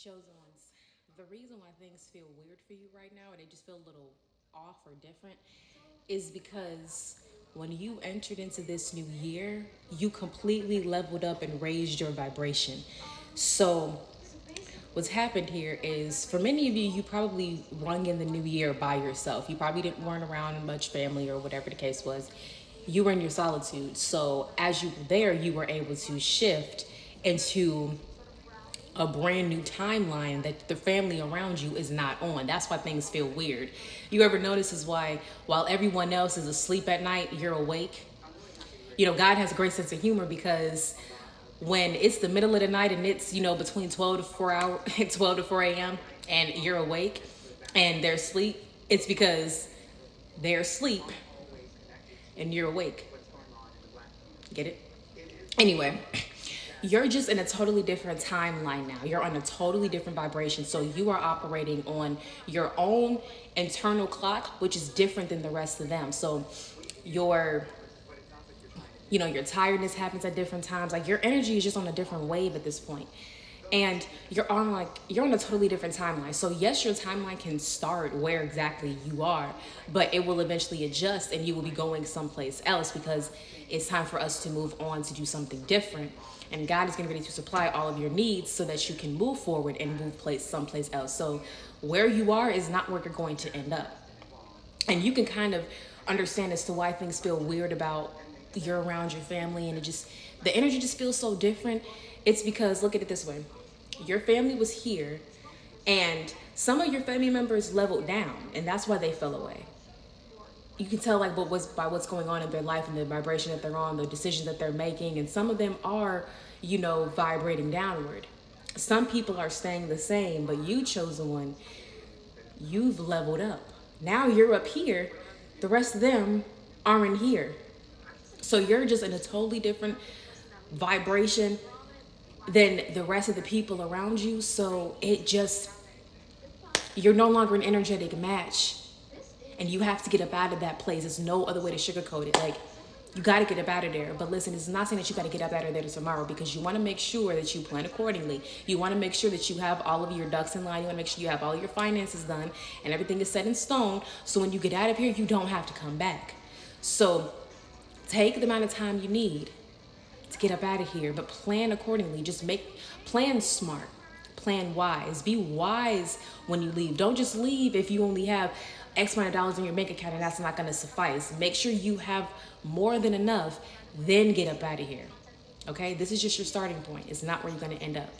Chosen ones, the reason why things feel weird for you right now, or they just feel a little off or different, is because when you entered into this new year, you completely leveled up and raised your vibration. So, what's happened here is for many of you, you probably rung in the new year by yourself. You probably didn't weren't around much family or whatever the case was. You were in your solitude. So, as you were there, you were able to shift into a brand new timeline that the family around you is not on. That's why things feel weird. You ever notice is why while everyone else is asleep at night, you're awake? You know, God has a great sense of humor because when it's the middle of the night and it's, between 12 to 4 hour 12 to 4 a.m. and you're awake and they're asleep, it's because they're asleep and you're awake. Get it? Anyway, you're just in a totally different timeline now. You're on a totally different vibration. So you are operating on your own internal clock, which is different than the rest of them. So your your tiredness happens at different times. Like your energy is just on a different wave at this point. And you're on a totally different timeline. So yes, your timeline can start where exactly you are, but it will eventually adjust and you will be going someplace else because it's time for us to move on to do something different. And God is getting ready to supply all of your needs so that you can move forward and move someplace else. So where you are is not where you're going to end up. And you can kind of understand as to why things feel weird about you're around your family and the energy just feels so different. It's because look at it this way. Your family was here and some of your family members leveled down and that's why they fell away. You can tell like by what's going on in their life and the vibration that they're on, the decisions that they're making, and some of them are, vibrating downward. Some people are staying the same, but you chosen one, you've leveled up. Now you're up here, the rest of them aren't here. So you're just in a totally different vibration than the rest of the people around you. So you're no longer an energetic match. And you have to get up out of that place. There's no other way to sugarcoat it. Like, you got to get up out of there. But listen, it's not saying that you got to get up out of there tomorrow because you want to make sure that you plan accordingly. You want to make sure that you have all of your ducks in line. You want to make sure you have all your finances done and everything is set in stone. So when you get out of here, you don't have to come back. So take the amount of time you need to get up out of here, but plan accordingly. Plan smart, plan wise. Be wise when you leave. Don't just leave if you only have X amount of dollars in your bank account and that's not going to suffice. Make sure you have more than enough, then get up out of here. Okay? This is just your starting point. It's not where you're going to end up.